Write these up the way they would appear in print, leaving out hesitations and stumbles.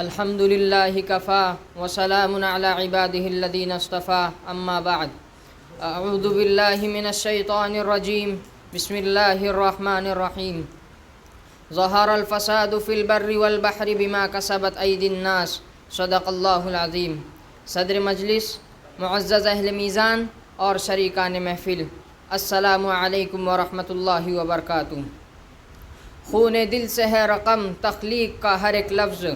الحمد للہ کفا وسلام علی عبادہ الذین اصطفیٰ اما بعد اعوذ باللہ من الشیطان الرجیم بسم اللہ الرحمن الرحیم ظہر الفساد فی البر والبحر بما کسبت ایدی الناس صدق اللہ العظیم۔ صدر مجلس، معزز اہل میزان اور شریکان محفل، السلام علیکم ورحمۃ اللہ وبرکاتہ۔ خون دل سے ہے رقم تخلیق کا ہر ایک لفظ،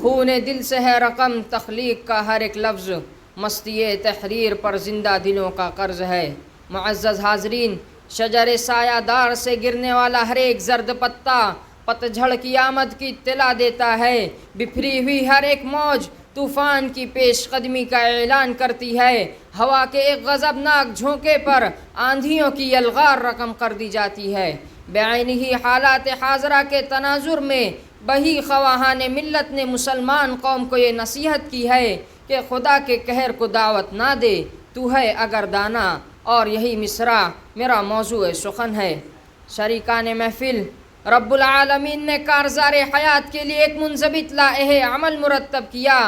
خون دل سے ہے رقم تخلیق کا ہر ایک لفظ، مستی تحریر پر زندہ دلوں کا قرض ہے۔ معزز حاضرین، شجر سایہ دار سے گرنے والا ہر ایک زرد پتا پتجھڑ کی آمد کی اطلاع دیتا ہے۔ بکھری ہوئی ہر ایک موج طوفان کی پیش قدمی کا اعلان کرتی ہے۔ ہوا کے ایک غضبناک جھونکے پر آندھیوں کی یلغار رقم کر دی جاتی ہے۔ بعینہ حالات حاضرہ کے تناظر میں بہی خواہان ملت نے مسلمان قوم کو یہ نصیحت کی ہے کہ خدا کے قہر کو دعوت نہ دے، تو ہے اگر دانا، اور یہی مصرع میرا موضوع سخن ہے۔ شریکان محفل، رب العالمین نے کارزار حیات کے لیے ایک منضبط لائحہ عمل مرتب کیا،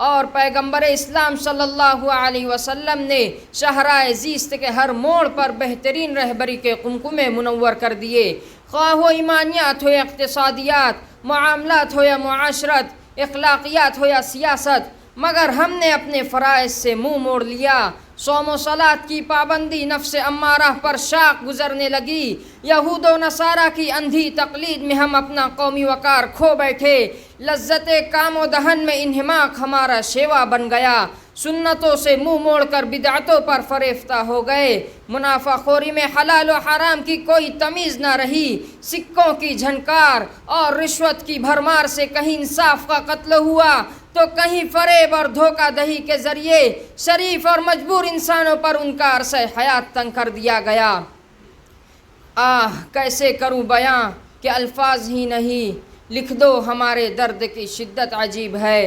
اور پیغمبر اسلام صلی اللہ علیہ وسلم نے شاہراہ زیست کے ہر موڑ پر بہترین رہبری کے قمقمے منور کر دیے۔ خواہ و ایمانیات ہو یا اقتصادیات، معاملات ہو یا معاشرت، اخلاقیات ہو یا سیاست، مگر ہم نے اپنے فرائض سے منہ موڑ لیا۔ صوم و صلاۃ کی پابندی نفس امارہ پر شاق گزرنے لگی۔ یہود و نصارہ کی اندھی تقلید میں ہم اپنا قومی وقار کھو بیٹھے۔ لذت کام و دہن میں انہماک ہمارا شیوا بن گیا۔ سنتوں سے منہ موڑ کر بدعتوں پر فریفتہ ہو گئے۔ منافع خوری میں حلال و حرام کی کوئی تمیز نہ رہی۔ سکوں کی جھنکار اور رشوت کی بھرمار سے کہیں انصاف کا قتل ہوا تو کہیں فریب اور دھوکہ دہی کے ذریعے شریف اور مجبور انسانوں پر ان کا عرصہ حیات تنگ کر دیا گیا۔ کیسے کروں بیاں کہ الفاظ ہی نہیں، لکھ دو ہمارے درد کی شدت عجیب ہے۔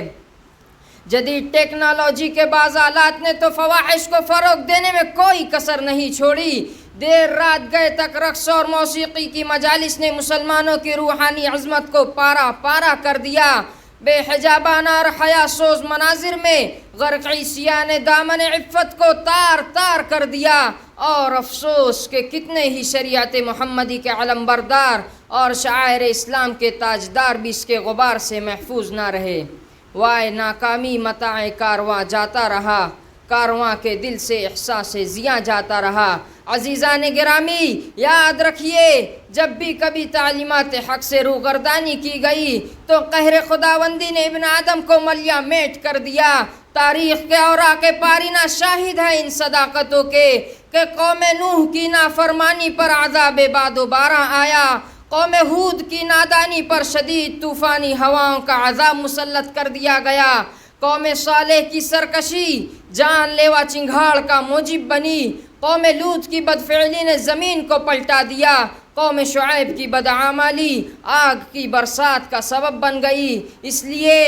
جدید ٹیکنالوجی کے بعض آلات نے تو فواحش کو فروغ دینے میں کوئی کسر نہیں چھوڑی۔ دیر رات گئے تک رقص اور موسیقی کی مجالس نے مسلمانوں کی روحانی عظمت کو پارا پارا کر دیا۔ بے حجابانہ اور حیا سوز مناظر میں غرق عیسیان نے دامن عفت کو تار تار کر دیا، اور افسوس کہ کتنے ہی شریعت محمدی کے علم بردار اور شعائر اسلام کے تاجدار بھی اس کے غبار سے محفوظ نہ رہے۔ وائے ناکامی متاع کارواں جاتا رہا، کارواں کے دل سے احساس زیاں جاتا رہا۔ عزیزان گرامی، یاد رکھیے، جب بھی کبھی تعلیمات حق سے روگردانی کی گئی تو قہر خداوندی نے ابن آدم کو ملیہ میٹ کر دیا۔ تاریخ کے اوراق پارینہ شاہد ہے ان صداقتوں کے کہ قوم نوح کی نافرمانی پر عذاب باد و باراں آیا، قوم ہود کی نادانی پر شدید طوفانی ہواؤں کا عذاب مسلط کر دیا گیا، قوم صالح کی سرکشی جان لیوا چنگھاڑ کا موجب بنی، قوم لوط کی بدفعلی نے زمین کو پلٹا دیا، قوم شعیب کی بدعمالی آگ کی برسات کا سبب بن گئی۔ اس لیے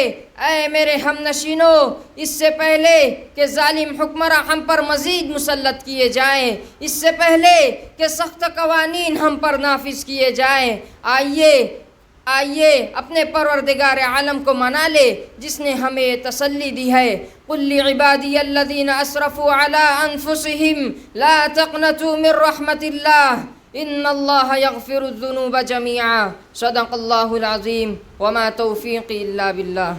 اے میرے ہم نشینوں، اس سے پہلے کہ ظالم حکمراں ہم پر مزید مسلط کیے جائیں، اس سے پہلے کہ سخت قوانین ہم پر نافذ کیے جائیں، آئیے اپنے پروردگار عالم کو منا لے جس نے ہمیں یہ تسلی دی ہے۔ قل لعبادی الذین اسرفوا علی انفسہم لا تقنطوا من رحمت اللہ ان اللہ یغفر الذنوب جميعا۔ صدق اللہ العظیم وما توفیقی الا باللہ۔